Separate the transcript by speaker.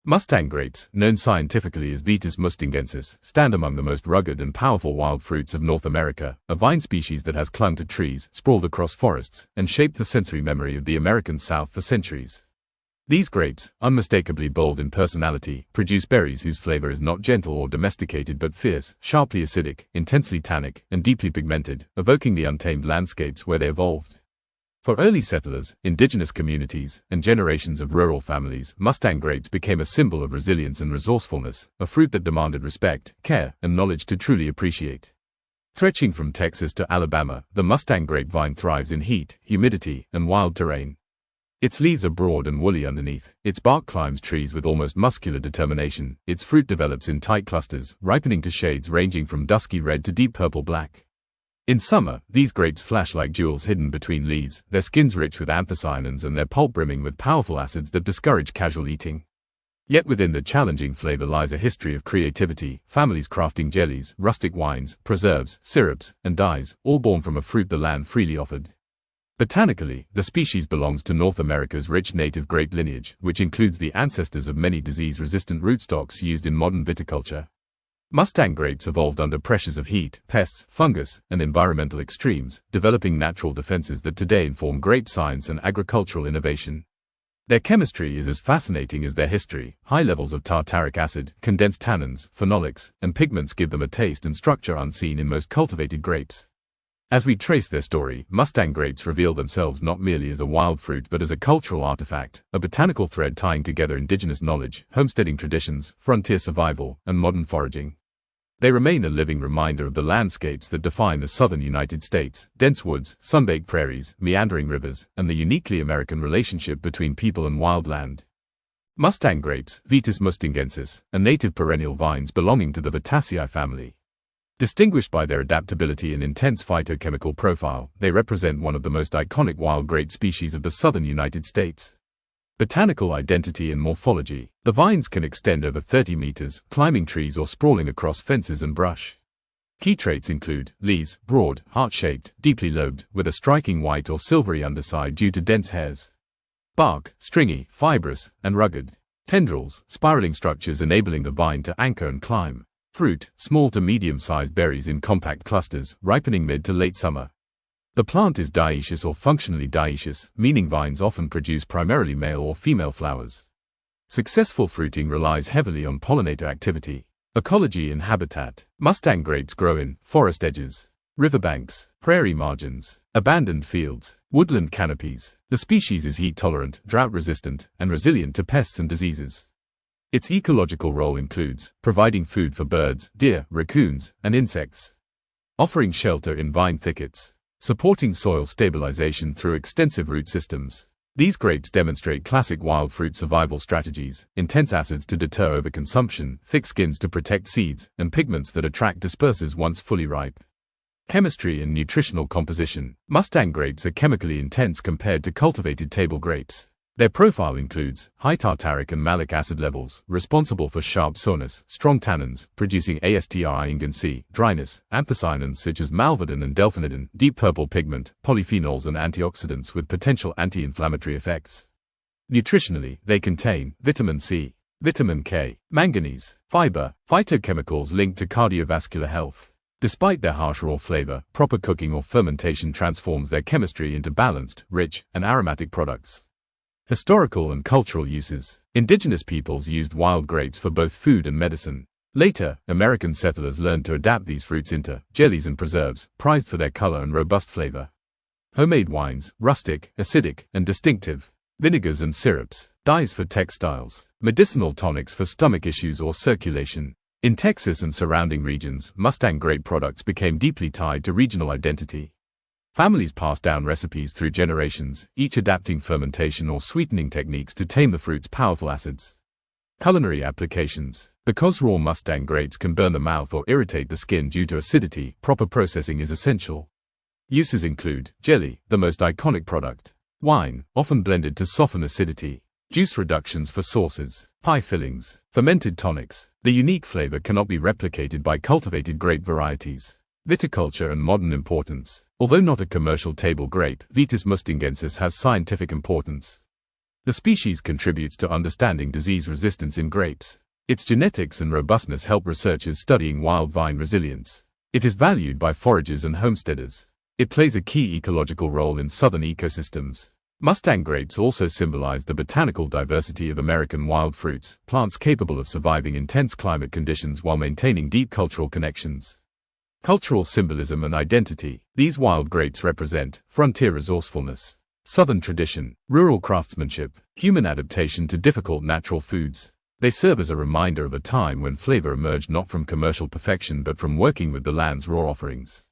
Speaker 1: Mustang grapes, known scientifically as Vitis mustangensis, stand among the most rugged and powerful wild fruits of North America, a vine species that has clung to trees, sprawled across forests, and shaped the sensory memory of the American South for centuries. These grapes, unmistakably bold in personality, produce berries whose flavor is not gentle or domesticated but fierce, sharply acidic, intensely tannic, and deeply pigmented, evoking the untamed landscapes where they evolved. For early settlers, indigenous communities, and generations of rural families, Mustang grapes became a symbol of resilience and resourcefulness, a fruit that demanded respect, care, and knowledge to truly appreciate. Stretching from Texas to Alabama, the Mustang grapevine thrives in heat, humidity, and wild terrain. Its leaves are broad and woolly underneath, its bark climbs trees with almost muscular determination, its fruit develops in tight clusters, ripening to shades ranging from dusky red to deep purple-black. In summer, these grapes flash like jewels hidden between leaves, their skins rich with anthocyanins and their pulp brimming with powerful acids that discourage casual eating. Yet within the challenging flavor lies a history of creativity, families crafting jellies, rustic wines, preserves, syrups, and dyes, all born from a fruit the land freely offered. Botanically, the species belongs to North America's rich native grape lineage, which includes the ancestors of many disease-resistant rootstocks used in modern viticulture. Mustang grapes evolved under pressures of heat, pests, fungus, and environmental extremes, developing natural defenses that today inform grape science and agricultural innovation. Their chemistry is as fascinating as their history. High levels of tartaric acid, condensed tannins, phenolics, and pigments give them a taste and structure unseen in most cultivated grapes. As we trace their story, Mustang grapes reveal themselves not merely as a wild fruit but as a cultural artifact, a botanical thread tying together indigenous knowledge, homesteading traditions, frontier survival, and modern foraging. They remain a living reminder of the landscapes that define the southern United States: dense woods, sunbaked prairies, meandering rivers, and the uniquely American relationship between people and wild land. Mustang grapes, Vitis mustangensis, are native perennial vines belonging to the Vitaceae family. Distinguished by their adaptability and intense phytochemical profile, they represent one of the most iconic wild grape species of the southern United States. Botanical identity and morphology. The vines can extend over 30 meters, climbing trees or sprawling across fences and brush. Key traits include leaves, broad, heart-shaped, deeply lobed, with a striking white or silvery underside due to dense hairs. Bark, stringy, fibrous, and rugged. Tendrils, spiraling structures enabling the vine to anchor and climb. Fruit, small to medium-sized berries in compact clusters, ripening mid to late summer. The plant is dioecious or functionally dioecious, meaning vines often produce primarily male or female flowers. Successful fruiting relies heavily on pollinator activity. Ecology and habitat. Mustang grapes grow in forest edges, riverbanks, prairie margins, abandoned fields, woodland canopies. The species is heat-tolerant, drought-resistant, and resilient to pests and diseases. Its ecological role includes providing food for birds, deer, raccoons, and insects, offering shelter in vine thickets, supporting soil stabilization through extensive root systems. These grapes demonstrate classic wild fruit survival strategies: intense acids to deter overconsumption, thick skins to protect seeds, and pigments that attract dispersers once fully ripe. Chemistry and nutritional composition. Mustang grapes are chemically intense compared to cultivated table grapes. Their profile includes high tartaric and malic acid levels, responsible for sharp sourness, strong tannins, producing astringent, dryness, anthocyanins such as malvodin and delphinidin, deep purple pigment, polyphenols and antioxidants with potential anti-inflammatory effects. Nutritionally, they contain vitamin C, vitamin K, manganese, fiber, phytochemicals linked to cardiovascular health. Despite their harsh raw flavor, proper cooking or fermentation transforms their chemistry into balanced, rich, and aromatic products. Historical and cultural uses. Indigenous peoples used wild grapes for both food and medicine. Later, American settlers learned to adapt these fruits into jellies and preserves, prized for their color and robust flavor. Homemade wines, rustic, acidic, and distinctive. Vinegars and syrups. Dyes for textiles. Medicinal tonics for stomach issues or circulation. In Texas and surrounding regions, Mustang grape products became deeply tied to regional identity. Families passed down recipes through generations, each adapting fermentation or sweetening techniques to tame the fruit's powerful acids. Culinary applications. Because raw Mustang grapes can burn the mouth or irritate the skin due to acidity, proper processing is essential. Uses include jelly, the most iconic product; wine, often blended to soften acidity; juice reductions for sauces; pie fillings; fermented tonics. The unique flavor cannot be replicated by cultivated grape varieties. Viticulture and modern importance. Although not a commercial table grape, Vitis mustangensis has scientific importance. The species contributes to understanding disease resistance in grapes. Its genetics and robustness help researchers studying wild vine resilience. It is valued by foragers and homesteaders. It plays a key ecological role in southern ecosystems. Mustang grapes also symbolize the botanical diversity of American wild fruits, plants capable of surviving intense climate conditions while maintaining deep cultural connections. Cultural symbolism and identity. These wild grapes represent frontier resourcefulness, southern tradition, rural craftsmanship, human adaptation to difficult natural foods. They serve as a reminder of a time when flavor emerged not from commercial perfection but from working with the land's raw offerings.